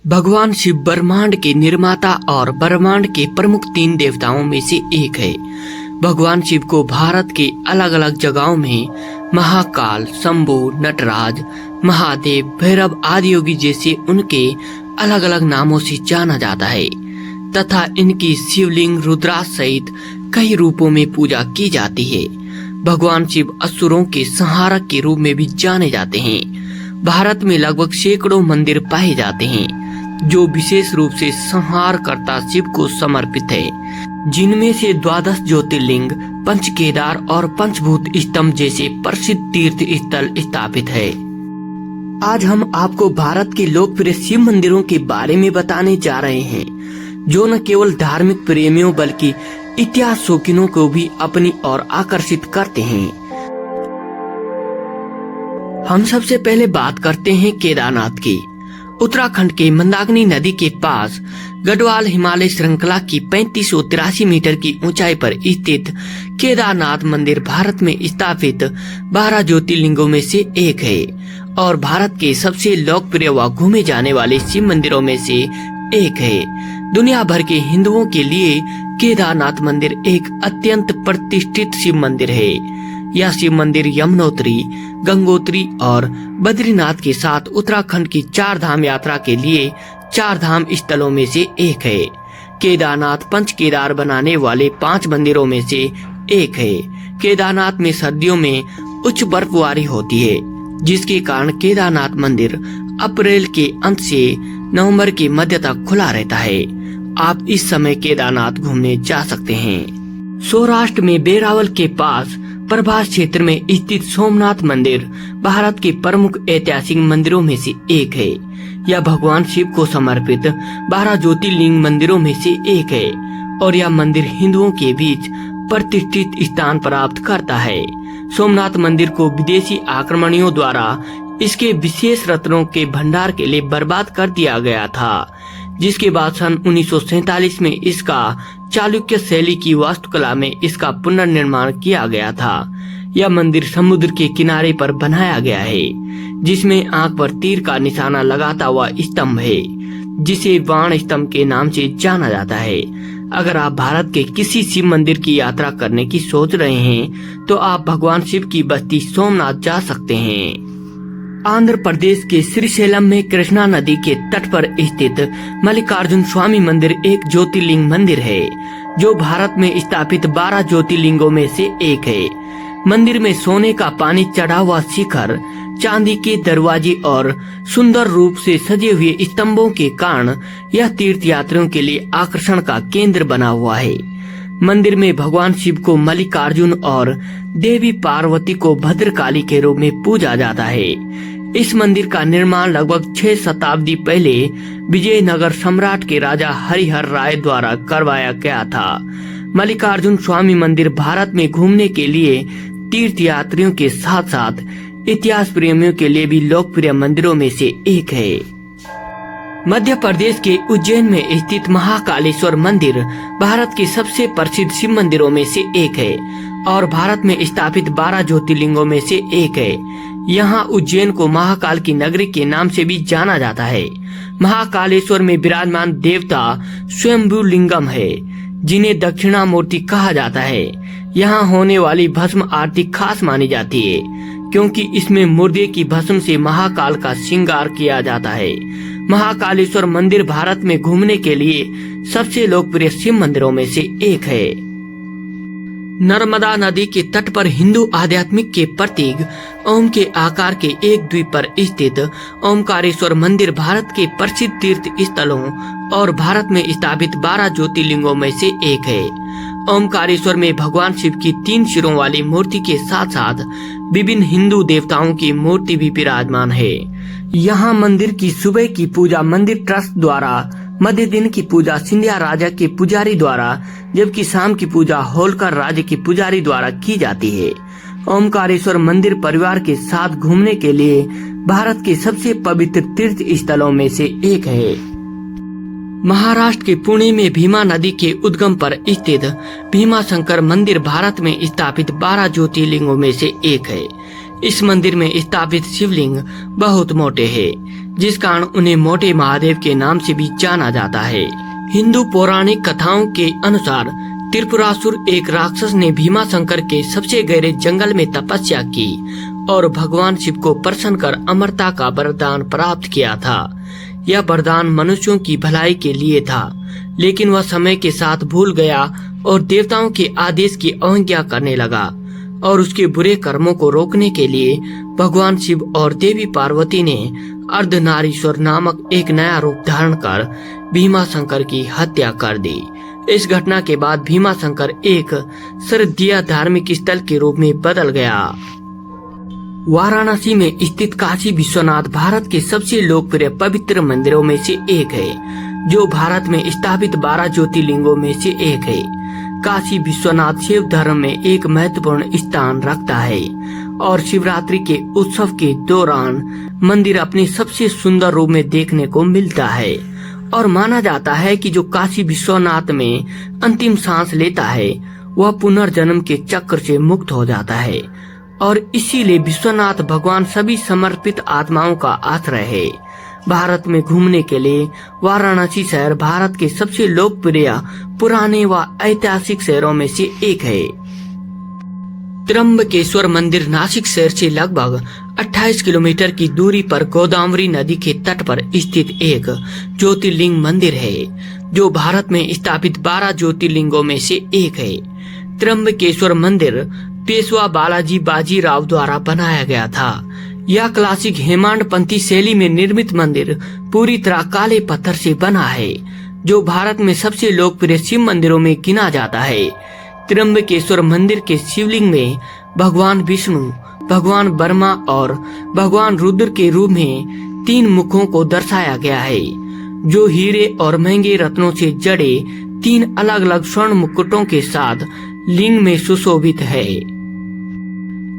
भगवान शिव ब्रह्मांड के निर्माता और ब्रह्मांड के प्रमुख 3 देवताओं में से एक है। भगवान शिव को भारत के अलग अलग जगहों में महाकाल, शंभु, नटराज, महादेव, भैरव आदि योगी जैसे उनके अलग अलग नामों से जाना जाता है तथा इनकी शिवलिंग, रुद्राक्ष सहित कई रूपों में पूजा की जाती है। भगवान शिव असुरों के संहारक के रूप में भी जाने जाते हैं। भारत में लगभग सैकड़ों मंदिर पाए जाते हैं जो विशेष रूप से संहारकर्ता शिव को समर्पित है, जिनमें से 12 ज्योतिर्लिंग, पंच केदार और पंचभूत स्तंभ जैसे प्रसिद्ध तीर्थ स्थल स्थापित है। आज हम आपको भारत के लोकप्रिय शिव मंदिरों के बारे में बताने जा रहे हैं, जो न केवल धार्मिक प्रेमियों बल्कि इतिहास शौकीनों को भी अपनी ओर आकर्षित करते हैं। हम सबसे पहले बात करते हैं केदारनाथ की। उत्तराखंड के मंदाकिनी नदी के पास गढ़वाल हिमालय श्रृंखला की 3583 मीटर की ऊंचाई पर स्थित केदारनाथ मंदिर भारत में स्थापित 12 ज्योतिर्लिंगों में से एक है और भारत के सबसे लोकप्रिय व घूमे जाने वाले शिव मंदिरों में से एक है। दुनिया भर के हिंदुओं के लिए केदारनाथ मंदिर एक अत्यंत प्रतिष्ठित शिव मंदिर है। यह शिव मंदिर यमुनोत्री, गंगोत्री और बद्रीनाथ के साथ उत्तराखंड की 4 धाम यात्रा के लिए 4 धाम स्थलों में से एक है। केदारनाथ पंच केदार बनाने वाले 5 मंदिरों में से एक है। केदारनाथ में सर्दियों में उच्च बर्फबारी होती है, जिसके कारण केदारनाथ मंदिर अप्रैल के अंत से नवंबर के मध्य तक खुला रहता है। आप इस समय केदारनाथ घूमने जा सकते हैं। सौराष्ट्र में वेरावल के पास प्रभास क्षेत्र में स्थित सोमनाथ मंदिर भारत के प्रमुख ऐतिहासिक मंदिरों में से एक है। यह भगवान शिव को समर्पित 12 ज्योतिर्लिंग मंदिरों में से एक है और यह मंदिर हिंदुओं के बीच प्रतिष्ठित स्थान प्राप्त करता है। सोमनाथ मंदिर को विदेशी आक्रमणियों द्वारा इसके विशेष रत्नों के भंडार के लिए बर्बाद कर दिया गया था, जिसके बाद सन 1947 में इसका चालुक्य शैली की वास्तुकला में इसका पुनर्निर्माण किया गया था। यह मंदिर समुद्र के किनारे पर बनाया गया है, जिसमें आंख पर तीर का निशाना लगाता हुआ स्तंभ है, जिसे बाण स्तंभ के नाम से जाना जाता है। अगर आप भारत के किसी शिव मंदिर की यात्रा करने की सोच रहे हैं, तो आप भगवान शिव की बस्ती सोमनाथ जा सकते हैं। आंध्र प्रदेश के श्रीशैलम में कृष्णा नदी के तट पर स्थित मल्लिकार्जुन स्वामी मंदिर एक ज्योतिर्लिंग मंदिर है, जो भारत में स्थापित 12 ज्योतिर्लिंगों में से एक है। मंदिर में सोने का पानी चढ़ा हुआ शिखर, चांदी के दरवाजे और सुंदर रूप से सजे हुए स्तंभों के कारण यह तीर्थ यात्रियों के लिए आकर्षण का केंद्र बना हुआ है। मंदिर में भगवान शिव को मल्लिकार्जुन और देवी पार्वती को भद्रकाली के रूप में पूजा जाता है। इस मंदिर का निर्माण लगभग 6 शताब्दी पहले विजयनगर सम्राट के राजा हरिहर राय द्वारा करवाया गया था। मल्लिकार्जुन स्वामी मंदिर भारत में घूमने के लिए तीर्थ यात्रियों के साथ साथ इतिहास प्रेमियों के लिए भी लोकप्रिय मंदिरों में से एक है। मध्य प्रदेश के उज्जैन में स्थित महाकालेश्वर मंदिर भारत के सबसे प्रसिद्ध शिव मंदिरों में से एक है और भारत में स्थापित 12 ज्योतिर्लिंगों में से एक है। यहाँ उज्जैन को महाकाल की नगरी के नाम से भी जाना जाता है। महाकालेश्वर में विराजमान देवता स्वयंभू लिंगम है, जिन्हें दक्षिणामूर्ति कहा जाता है। यहाँ होने वाली भस्म आरती खास मानी जाती है, क्योंकि इसमें मुर्दे की भस्म से महाकाल का श्रृंगार किया जाता है। महाकालेश्वर मंदिर भारत में घूमने के लिए सबसे लोकप्रिय शिव मंदिरों में से एक है। नर्मदा नदी के तट पर हिंदू आध्यात्मिक के प्रतीक ओम के आकार के एक द्वीप पर स्थित ओमकारेश्वर मंदिर भारत के प्रसिद्ध तीर्थ स्थलों और भारत में स्थापित 12 ज्योतिर्लिंगों में से एक है। ओमकारेश्वर में भगवान शिव की 3 सिरों वाली मूर्ति के साथ साथ विभिन्न हिंदू देवताओं की मूर्ति भी विराजमान है। यहाँ मंदिर की सुबह की पूजा मंदिर ट्रस्ट द्वारा, मध्य दिन की पूजा सिंधिया राजा के पुजारी द्वारा, जबकि शाम की पूजा होलकर राजा के पुजारी द्वारा की जाती है। ओमकारेश्वर मंदिर परिवार के साथ घूमने के लिए भारत के सबसे पवित्र तीर्थ स्थलों में से एक है। महाराष्ट्र के पुणे में भीमा नदी के उद्गम पर स्थित भीमा शंकर मंदिर भारत में स्थापित 12 ज्योतिर्लिंगों में से एक है। इस मंदिर में स्थापित शिवलिंग बहुत मोटे हैं, जिस कारण उन्हें मोटे महादेव के नाम से भी जाना जाता है। हिंदू पौराणिक कथाओं के अनुसार त्रिपुरासुर एक राक्षस ने भीमाशंकर के सबसे गहरे जंगल में तपस्या की और भगवान शिव को प्रसन्न कर अमरता का वरदान प्राप्त किया था। यह वरदान मनुष्यों की भलाई के लिए था, लेकिन वह समय के साथ भूल गया और देवताओं के आदेश की अवज्ञा करने लगा और उसके बुरे कर्मों को रोकने के लिए भगवान शिव और देवी पार्वती ने अर्धनारीश्वर नामक एक नया रूप धारण कर भीमाशंकर की हत्या कर दी। इस घटना के बाद भीमाशंकर एक श्रद्धेय धार्मिक स्थल के रूप में बदल गया। वाराणसी में स्थित काशी विश्वनाथ भारत के सबसे लोकप्रिय पवित्र मंदिरों में से एक है, जो भारत में स्थापित 12 ज्योतिर्लिंगों में से एक है। काशी विश्वनाथ शिव धर्म में एक महत्वपूर्ण स्थान रखता है और शिवरात्रि के उत्सव के दौरान मंदिर अपने सबसे सुंदर रूप में देखने को मिलता है और माना जाता है कि जो काशी विश्वनाथ में अंतिम सांस लेता है वह पुनर्जन्म के चक्र से मुक्त हो जाता है और इसीलिए विश्वनाथ भगवान सभी समर्पित आत्माओं का आश्रय है। भारत में घूमने के लिए वाराणसी शहर भारत के सबसे लोकप्रिय पुराने व ऐतिहासिक शहरों में से एक है। त्र्यंबकेश्वर मंदिर नासिक शहर से लगभग 28 किलोमीटर की दूरी पर गोदावरी नदी के तट पर स्थित एक ज्योतिर्लिंग मंदिर है, जो भारत में स्थापित 12 ज्योतिर्लिंगों में से एक है। त्र्यंबकेश्वर मंदिर पेशवा बालाजी बाजीराव द्वारा बनाया गया था। यह क्लासिक हेमाडपंथी शैली में निर्मित मंदिर पूरी तरह काले पत्थर से बना है, जो भारत में सबसे लोकप्रिय शिव मंदिरों में गिना जाता है। त्र्यंबकेश्वर मंदिर के शिवलिंग में भगवान विष्णु, भगवान ब्रह्मा और भगवान रुद्र के रूप में 3 मुखों को दर्शाया गया है, जो हीरे और महंगे रत्नों से जड़े 3 अलग अलग स्वर्ण मुकुटों के साथ लिंग में सुशोभित है।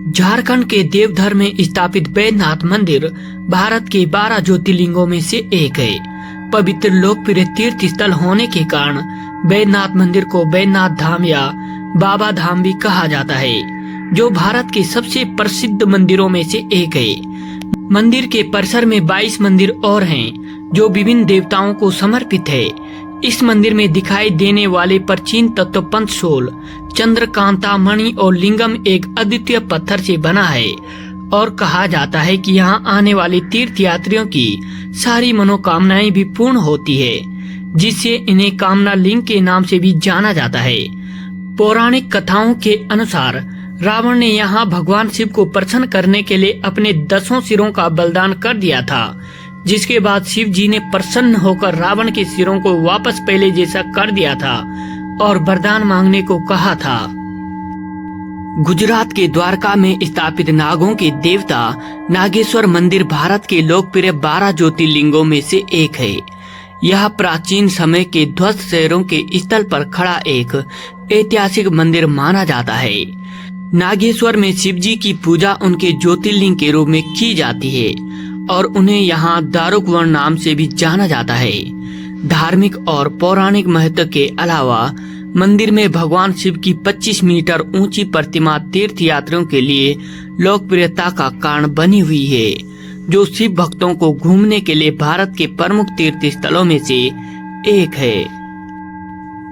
झारखंड के देवघर में स्थापित बैद्यनाथ मंदिर भारत के 12 ज्योतिर्लिंगों में से एक है। पवित्र लोकप्रिय तीर्थ स्थल होने के कारण बैद्यनाथ मंदिर को बैद्यनाथ धाम या बाबा धाम भी कहा जाता है, जो भारत के सबसे प्रसिद्ध मंदिरों में से एक है। मंदिर के परिसर में 22 मंदिर और हैं, जो विभिन्न देवताओं को समर्पित है। इस मंदिर में दिखाई देने वाले प्राचीन तत्व पंचशोल, चंद्रकांता मणि और लिंगम एक अद्वितीय पत्थर से बना है और कहा जाता है कि यहाँ आने वाले तीर्थ यात्रियों की सारी मनोकामनाएं भी पूर्ण होती है, जिससे इन्हें कामना लिंग के नाम से भी जाना जाता है। पौराणिक कथाओं के अनुसार रावण ने यहाँ भगवान शिव को प्रसन्न करने के लिए अपने 10 सिरों का बलिदान कर दिया था, जिसके बाद शिव जी ने प्रसन्न होकर रावण के सिरों को वापस पहले जैसा कर दिया था और वरदान मांगने को कहा था। गुजरात के द्वारका में स्थापित नागों के देवता नागेश्वर मंदिर भारत के लोकप्रिय 12 ज्योतिर्लिंगों में से एक है। यह प्राचीन समय के ध्वस्त शहरों के स्थल पर खड़ा एक ऐतिहासिक मंदिर माना जाता है। नागेश्वर में शिव जी की पूजा उनके ज्योतिर्लिंग के रूप में की जाती है और उन्हें यहाँ दारुकवर्ण नाम से भी जाना जाता है। धार्मिक और पौराणिक महत्व के अलावा मंदिर में भगवान शिव की 25 मीटर ऊंची प्रतिमा तीर्थ यात्रियों के लिए लोकप्रियता का कारण बनी हुई है, जो शिव भक्तों को घूमने के लिए भारत के प्रमुख तीर्थ स्थलों में से एक है।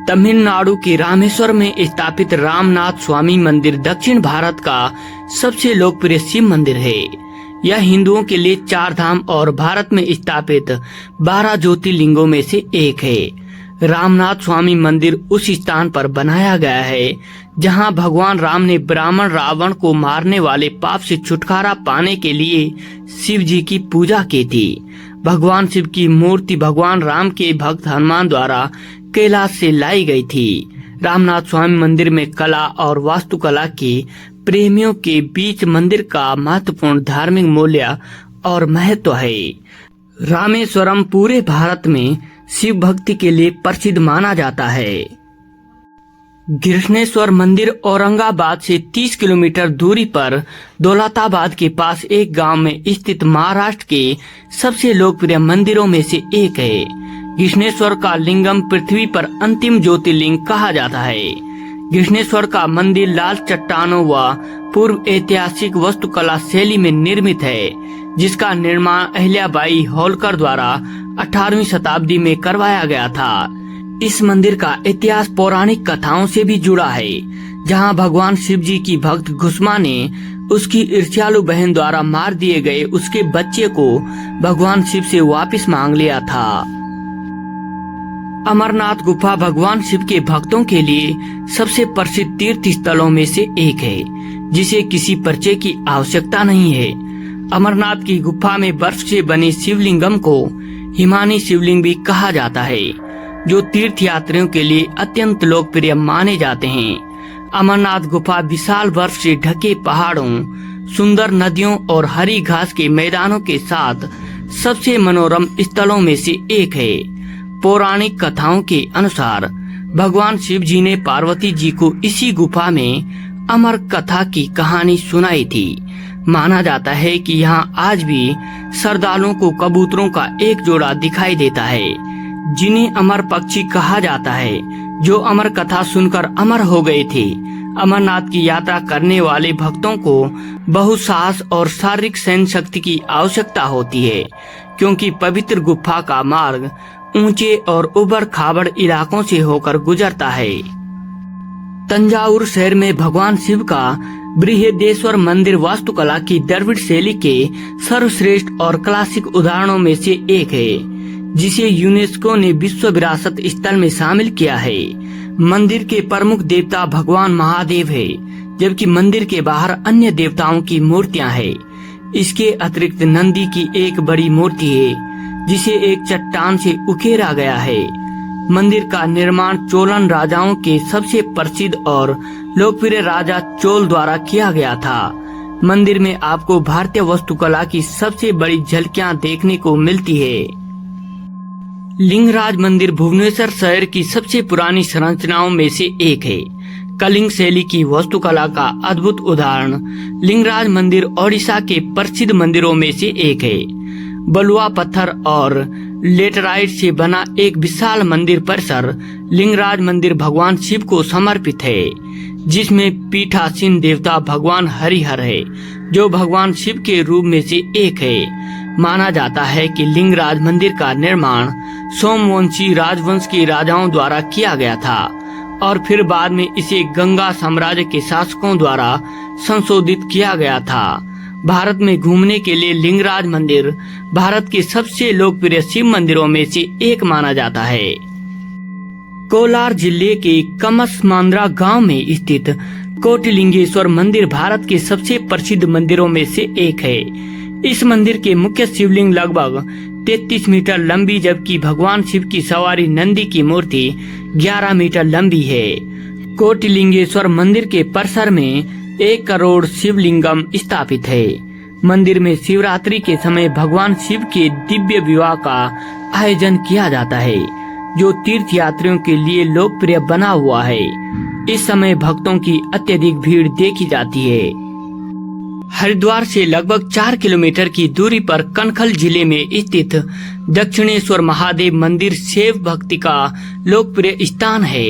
तमिलनाडु के रामेश्वर में स्थापित रामनाथ स्वामी मंदिर दक्षिण भारत का सबसे लोकप्रिय शिव मंदिर है। यह हिंदुओं के लिए 4 धाम और भारत में स्थापित 12 ज्योतिर्लिंगों में से एक है। रामनाथ स्वामी मंदिर उस स्थान पर बनाया गया है जहां भगवान राम ने ब्राह्मण रावण को मारने वाले पाप से छुटकारा पाने के लिए शिव जी की पूजा की थी। भगवान शिव की मूर्ति भगवान राम के भक्त हनुमान द्वारा कैलाश से लाई गई थी। रामनाथ स्वामी मंदिर में कला और वास्तुकला के प्रेमियों के बीच मंदिर का महत्वपूर्ण धार्मिक मूल्य और महत्व है। रामेश्वरम पूरे भारत में शिव भक्ति के लिए प्रसिद्ध माना जाता है। कृष्णेश्वर मंदिर औरंगाबाद से 30 किलोमीटर दूरी पर दौलताबाद के पास एक गांव में स्थित महाराष्ट्र के सबसे लोकप्रिय मंदिरों में से एक है। कृष्णेश्वर का लिंगम पृथ्वी पर अंतिम ज्योतिर्लिंग कहा जाता है। कृष्णेश्वर का मंदिर लाल चट्टानों व पूर्व ऐतिहासिक वास्तुकला शैली में निर्मित है, जिसका निर्माण अहिल्याबाई होलकर द्वारा 18वीं शताब्दी में करवाया गया था। इस मंदिर का इतिहास पौराणिक कथाओं से भी जुड़ा है, जहां भगवान शिव जी की भक्त घुसमा ने उसकी ईर्ष्यालु बहन द्वारा मार दिए गए उसके बच्चे को भगवान शिव से वापस मांग लिया था। अमरनाथ गुफा भगवान शिव के भक्तों के लिए सबसे प्रसिद्ध तीर्थ स्थलों में से एक है, जिसे किसी परिचय की आवश्यकता नहीं है। अमरनाथ की गुफा में बर्फ से बने शिवलिंगम को हिमानी शिवलिंग भी कहा जाता है, जो तीर्थ यात्रियों के लिए अत्यंत लोकप्रिय माने जाते हैं। अमरनाथ गुफा विशाल बर्फ से ढके पहाड़ों, सुंदर नदियों और हरी घास के मैदानों के साथ सबसे मनोरम स्थलों में से एक है। पौराणिक कथाओं के अनुसार भगवान शिव जी ने पार्वती जी को इसी गुफा में अमर कथा की कहानी सुनाई थी। माना जाता है कि यहाँ आज भी श्रद्धालुओं को कबूतरों का एक जोड़ा दिखाई देता है, जिन्हें अमर पक्षी कहा जाता है, जो अमर कथा सुनकर अमर हो गए थे। अमरनाथ की यात्रा करने वाले भक्तों को बहुत साहस और शारीरिक सहन शक्ति की आवश्यकता होती है, क्योंकि पवित्र गुफा का मार्ग ऊंचे और उबड़ खाबड़ इलाकों से होकर गुजरता है। तंजावुर शहर में भगवान शिव का बृहदेश्वर मंदिर वास्तुकला की द्रविड़ शैली के सर्वश्रेष्ठ और क्लासिक उदाहरणों में से एक है, जिसे यूनेस्को ने विश्व विरासत स्थल में शामिल किया है। मंदिर के प्रमुख देवता भगवान महादेव है, जबकि मंदिर के बाहर अन्य देवताओं की मूर्तियां हैं। इसके अतिरिक्त नंदी की एक बड़ी मूर्ति है, जिसे एक चट्टान से उकेरा गया है। मंदिर का निर्माण चोलन राजाओं के सबसे प्रसिद्ध और लोकप्रिय राजा चोल द्वारा किया गया था। मंदिर में आपको भारतीय वास्तुकला की सबसे बड़ी झलकियां देखने को मिलती है। लिंगराज मंदिर भुवनेश्वर शहर की सबसे पुरानी संरचनाओं में से एक है। कलिंग शैली की वास्तुकला का अद्भुत उदाहरण लिंगराज मंदिर ओडिशा के प्रसिद्ध मंदिरों में से एक है। बलुआ पत्थर और लेटराइट से बना एक विशाल मंदिर परिसर लिंगराज मंदिर भगवान शिव को समर्पित है, जिसमें पीठासीन देवता भगवान हरिहर है, जो भगवान शिव के रूप में से एक है। माना जाता है कि लिंगराज मंदिर का निर्माण सोमवंशी राजवंश के राजाओं द्वारा किया गया था और फिर बाद में इसे गंगा साम्राज्य के शासकों द्वारा संशोधित किया गया था। भारत में घूमने के लिए लिंगराज मंदिर भारत के सबसे लोकप्रिय शिव मंदिरों में से एक माना जाता है। कोलार जिले के कमसमांद्रा गांव में स्थित कोटिलिंगेश्वर मंदिर भारत के सबसे प्रसिद्ध मंदिरों में से एक है। इस मंदिर के मुख्य शिवलिंग लगभग 33 मीटर लंबी, जबकि भगवान शिव की सवारी नंदी की मूर्ति 11 मीटर लंबी है। कोटिलिंगेश्वर मंदिर के परिसर में 1 करोड़ शिवलिंगम स्थापित है। मंदिर में शिवरात्रि के समय भगवान शिव के दिव्य विवाह का आयोजन किया जाता है, जो तीर्थ यात्रियों के लिए लोकप्रिय बना हुआ है। इस समय भक्तों की अत्यधिक भीड़ देखी जाती है। हरिद्वार से लगभग 4 किलोमीटर की दूरी पर कनखल जिले में स्थित दक्षिणेश्वर महादेव मंदिर शैव भक्ति का लोकप्रिय स्थान है,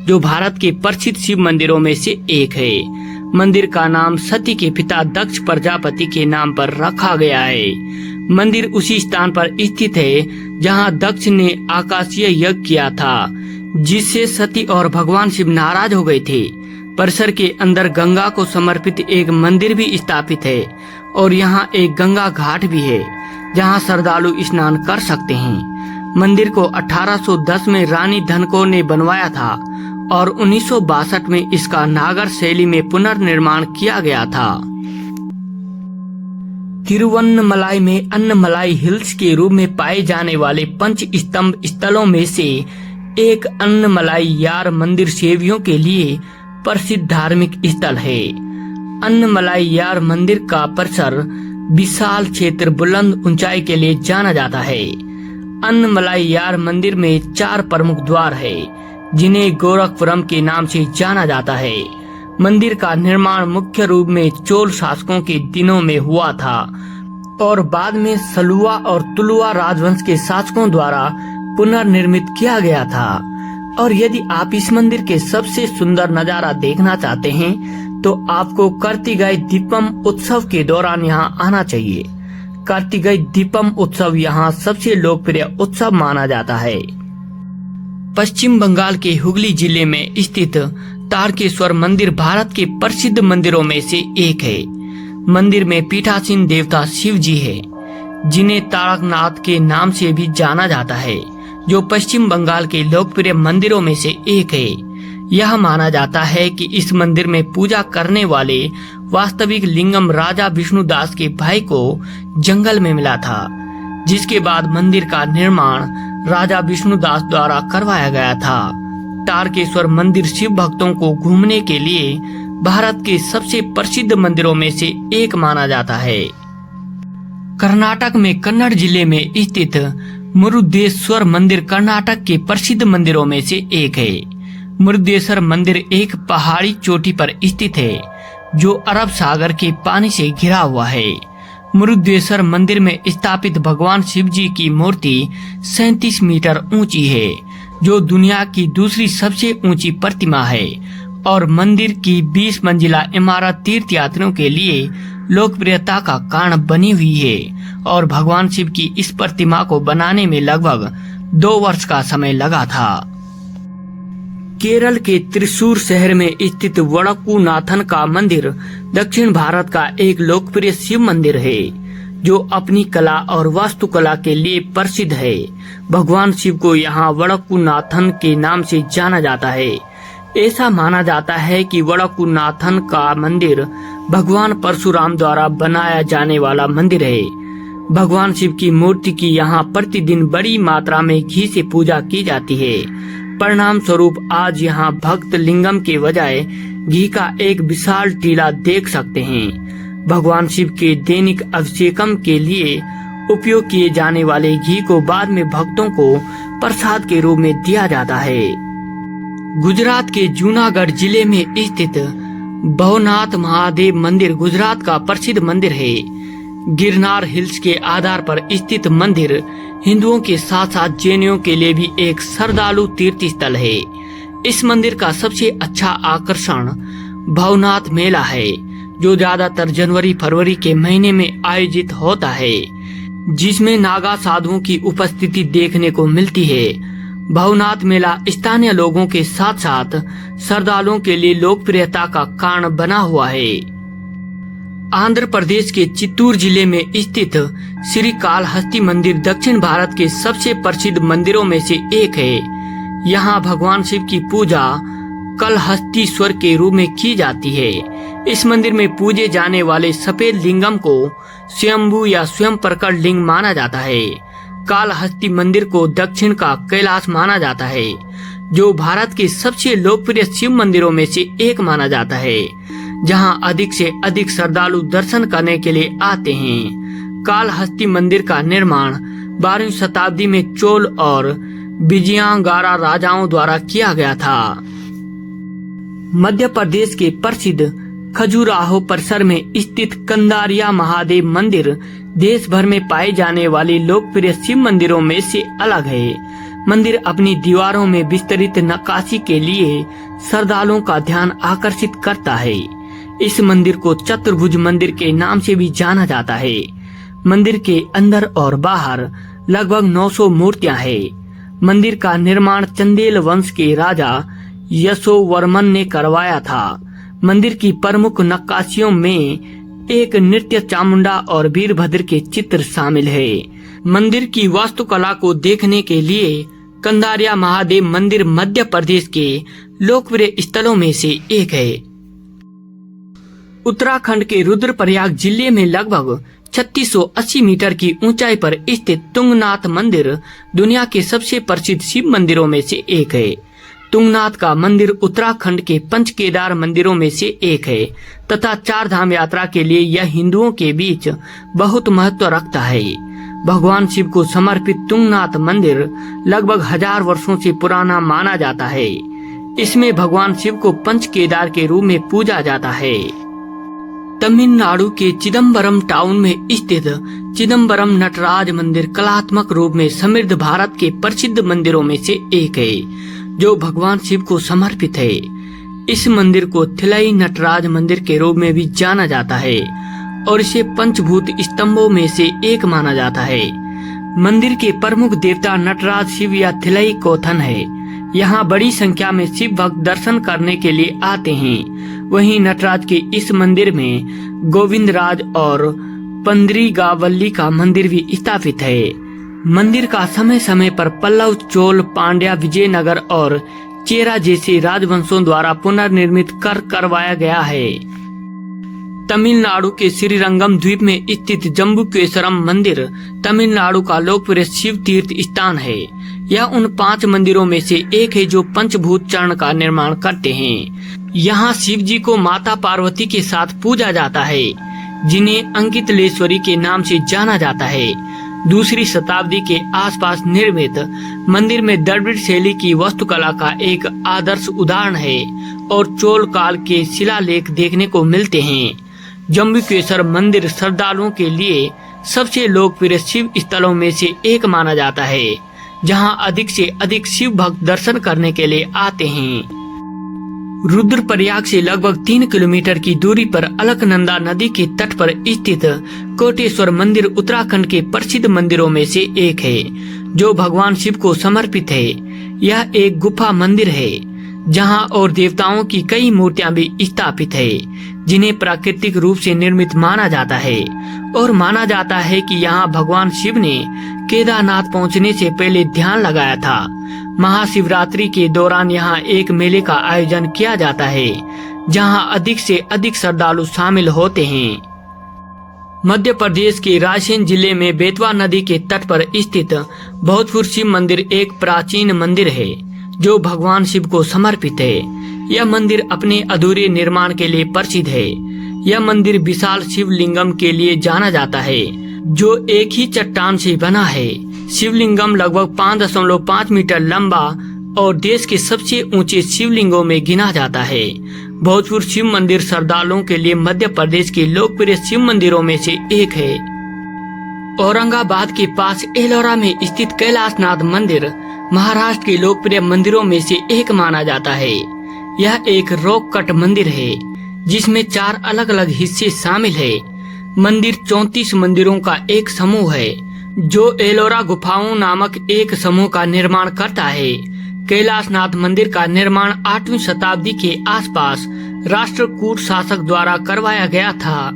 जो भारत के प्रसिद्ध शिव मंदिरों में से एक है। मंदिर का नाम सती के पिता दक्ष प्रजापति के नाम पर रखा गया है। मंदिर उसी स्थान पर स्थित है जहां दक्ष ने आकाशीय यज्ञ किया था, जिससे सती और भगवान शिव नाराज हो गए थे। परिसर के अंदर गंगा को समर्पित एक मंदिर भी स्थापित है और यहां एक गंगा घाट भी है, जहां श्रद्धालु स्नान कर सकते हैं। मंदिर को 1810 में रानी धनको ने बनवाया था और 1962 में इसका नागर शैली में पुनर्निर्माण किया गया था। तिरुवन्नमलाई में अन्नमलाई हिल्स के रूप में पाए जाने वाले पंच स्तंभ स्थलों में से एक अन्नमलाईयार मंदिर सेवियों के लिए प्रसिद्ध धार्मिक स्थल है। अन्नमलाईयार मंदिर का परिसर विशाल क्षेत्र बुलंद ऊंचाई के लिए जाना जाता है। अन्नमलाईयार मंदिर में 4 प्रमुख द्वार है, जिन्हें गोरखपुरम के नाम से जाना जाता है। मंदिर का निर्माण मुख्य रूप में चोल शासकों के दिनों में हुआ था और बाद में सलुवा और तुलुवा राजवंश के शासकों द्वारा पुनर्निर्मित किया गया था। और यदि आप इस मंदिर के सबसे सुंदर नजारा देखना चाहते हैं तो आपको कार्तिकेय दीपम उत्सव के दौरान यहाँ आना चाहिए। कार्तिकेय दीपम उत्सव यहाँ सबसे लोकप्रिय उत्सव माना जाता है। पश्चिम बंगाल के हुगली जिले में स्थित तारकेश्वर मंदिर भारत के प्रसिद्ध मंदिरों में से एक है। मंदिर में पीठासीन देवता शिव जी है, जिन्हें तारकनाथ के नाम से भी जाना जाता है, जो पश्चिम बंगाल के लोकप्रिय मंदिरों में से एक है। यह माना जाता है कि इस मंदिर में पूजा करने वाले वास्तविक लिंगम राजा विष्णुदास के भाई को जंगल में मिला था, जिसके बाद मंदिर का निर्माण राजा विष्णुदास द्वारा करवाया गया था। तारकेश्वर मंदिर शिव भक्तों को घूमने के लिए भारत के सबसे प्रसिद्ध मंदिरों में से एक माना जाता है। कर्नाटक में कन्नड़ जिले में स्थित मुरुदेश्वर मंदिर कर्नाटक के प्रसिद्ध मंदिरों में से एक है। मुरुदेश्वर मंदिर एक पहाड़ी चोटी पर स्थित है, जो अरब सागर के पानी से घिरा हुआ है। मुरुदेश्वर मंदिर में स्थापित भगवान शिव जी की मूर्ति 37 मीटर ऊंची है, जो दुनिया की दूसरी सबसे ऊंची प्रतिमा है, और मंदिर की 20 मंजिला इमारत तीर्थ यात्रियों के लिए लोकप्रियता का कारण बनी हुई है, और भगवान शिव की इस प्रतिमा को बनाने में लगभग 2 वर्ष का समय लगा था। केरल के त्रिशूर शहर में स्थित वडक्कुनाथन का मंदिर दक्षिण भारत का एक लोकप्रिय शिव मंदिर है, जो अपनी कला और वास्तुकला के लिए प्रसिद्ध है। भगवान शिव को यहाँ वडक्कुनाथन के नाम से जाना जाता है। ऐसा माना जाता है कि वडक्कुनाथन का मंदिर भगवान परशुराम द्वारा बनाया जाने वाला मंदिर है। भगवान शिव की मूर्ति की यहाँ प्रतिदिन बड़ी मात्रा में घी से पूजा की जाती है। परिणाम स्वरूप आज यहाँ भक्त लिंगम के बजाय घी का एक विशाल टीला देख सकते हैं। भगवान शिव के दैनिक अभिषेकम के लिए उपयोग किए जाने वाले घी को बाद में भक्तों को प्रसाद के रूप में दिया जाता है। गुजरात के जूनागढ़ जिले में स्थित भवनाथ महादेव मंदिर गुजरात का प्रसिद्ध मंदिर है। गिरनार हिल्स के आधार पर स्थित मंदिर हिंदुओं के साथ साथ जैनियों के लिए भी एक श्रद्धालु तीर्थ स्थल है। इस मंदिर का सबसे अच्छा आकर्षण भवनाथ मेला है, जो ज्यादातर जनवरी फरवरी के महीने में आयोजित होता है, जिसमें नागा साधुओं की उपस्थिति देखने को मिलती है। भवनाथ मेला स्थानीय लोगों के साथ साथ श्रद्धालुओं के लिए लोकप्रियता का कारण बना हुआ है। आंध्र प्रदेश के चित्तूर जिले में स्थित श्री कालहस्ती मंदिर दक्षिण भारत के सबसे प्रसिद्ध मंदिरों में से एक है। यहाँ भगवान शिव की पूजा कालहस्तीश्वर के रूप में की जाती है। इस मंदिर में पूजे जाने वाले सफेद लिंगम को स्वयंभू या स्वयं प्रकट लिंग माना जाता है। कालहस्ती मंदिर को दक्षिण का कैलाश माना जाता है, जो भारत के सबसे लोकप्रिय शिव मंदिरों में से एक माना जाता है, जहां अधिक से अधिक श्रद्धालु दर्शन करने के लिए आते हैं। कालहस्ती मंदिर का निर्माण 12वीं शताब्दी में चोल और विजयनगरा राजाओं द्वारा किया गया था। मध्य प्रदेश के प्रसिद्ध खजुराहो परिसर में स्थित कंदारिया महादेव मंदिर देश भर में पाए जाने वाले लोकप्रिय शिव मंदिरों में से अलग है। मंदिर अपनी दीवारों में विस्तरित नक्काशी के लिए श्रद्धालुओं का ध्यान आकर्षित करता है। इस मंदिर को चतुर्भुज मंदिर के नाम से भी जाना जाता है। मंदिर के अंदर और बाहर लगभग 900 मूर्तियां हैं। मंदिर का निर्माण चंदेल वंश के राजा यशोवर्मन ने करवाया था। मंदिर की प्रमुख नक्काशियों में एक नृत्य चामुंडा और वीरभद्र के चित्र शामिल है। मंदिर की वास्तुकला को देखने के लिए कंदारिया महादेव मंदिर मध्य प्रदेश के लोकप्रिय स्थलों में से एक है। उत्तराखंड के रुद्रप्रयाग जिले में लगभग 3680 मीटर की ऊंचाई पर स्थित तुंगनाथ मंदिर दुनिया के सबसे प्रसिद्ध शिव मंदिरों में से एक है। तुंगनाथ का मंदिर उत्तराखंड के पंच केदार मंदिरों में से एक है तथा 4 धाम यात्रा के लिए यह हिंदुओं के बीच बहुत महत्व रखता है। भगवान शिव को समर्पित तुंगनाथ मंदिर लगभग 1000 वर्षों से पुराना माना जाता है। इसमें भगवान शिव को पंच केदार के रूप में पूजा जाता है। तमिलनाडु के चिदम्बरम टाउन में स्थित चिदम्बरम नटराज मंदिर कलात्मक रूप में समृद्ध भारत के प्रसिद्ध मंदिरों में से एक है, जो भगवान शिव को समर्पित है। इस मंदिर को थिलाई नटराज मंदिर के रूप में भी जाना जाता है और इसे पंचभूत स्तंभों में से एक माना जाता है। मंदिर के प्रमुख देवता नटराज शिव या थिलाई कोथन है। यहाँ बड़ी संख्या में शिव भक्त दर्शन करने के लिए आते हैं। वहीं नटराज के इस मंदिर में गोविंदराज और पंद्रीगावल्ली का मंदिर भी स्थापित है। मंदिर का समय समय पर पल्लव, चोल, पांड्या, विजयनगर और चेरा जैसे राजवंशों द्वारा पुनर्निर्मित करवाया गया है। तमिलनाडु के श्रीरंगम द्वीप में स्थित जम्बुकेश्वरम मंदिर तमिलनाडु का लोकप्रिय शिव तीर्थ स्थान है। यह उन 5 मंदिरों में से एक है जो पंचभूत चरण का निर्माण करते हैं। यहाँ शिव जी को माता पार्वती के साथ पूजा जाता है, जिन्हें अंकितलेश्वरी के नाम से जाना जाता है। दूसरी शताब्दी के आसपास निर्मित मंदिर में द्रविड़ शैली की वास्तुकला का एक आदर्श उदाहरण है और चोल काल के शिलालेख देखने को मिलते हैं। जम्बुकेश्वर मंदिर श्रद्धालुओं के लिए सबसे लोकप्रिय शिव स्थलों में से एक माना जाता है, जहां अधिक से अधिक शिव भक्त दर्शन करने के लिए आते हैं। रुद्रप्रयाग से लगभग 3 किलोमीटर की दूरी पर अलकनंदा नदी के तट पर स्थित कोटेश्वर मंदिर उत्तराखंड के प्रसिद्ध मंदिरों में से एक है, जो भगवान शिव को समर्पित है। यह एक गुफा मंदिर है, जहां और देवताओं की कई मूर्तियां भी स्थापित है, जिन्हें प्राकृतिक रूप से निर्मित माना जाता है और माना जाता है कि यहां भगवान शिव ने केदारनाथ पहुंचने से पहले ध्यान लगाया था। महाशिवरात्रि के दौरान यहाँ एक मेले का आयोजन किया जाता है, जहां अधिक से अधिक श्रद्धालु शामिल होते हैं। मध्य प्रदेश के रायसेन जिले में बेतवा नदी के तट पर स्थित भोजपुर शिव मंदिर एक प्राचीन मंदिर है, जो भगवान शिव को समर्पित है। यह मंदिर अपने अधूरे निर्माण के लिए प्रसिद्ध है। यह मंदिर विशाल शिवलिंगम के लिए जाना जाता है, जो एक ही चट्टान से बना है। शिवलिंगम लगभग 5.5 मीटर लंबा और देश के सबसे ऊंचे शिवलिंगों में गिना जाता है। भोजपुर शिव मंदिर श्रद्धालुओं के लिए मध्य प्रदेश के लोकप्रिय शिव मंदिरों में से एक है। औरंगाबाद के पास एलोरा में स्थित कैलाशनाथ मंदिर महाराष्ट्र के लोकप्रिय मंदिरों में से एक माना जाता है। यह एक रॉक कट मंदिर है, जिसमें 4 अलग अलग हिस्से शामिल है। मंदिर 34 मंदिरों का एक समूह है, जो एलोरा गुफाओं नामक एक समूह का निर्माण करता है। कैलाशनाथ मंदिर का निर्माण 8वीं शताब्दी के आसपास राष्ट्रकूट शासक द्वारा करवाया गया था।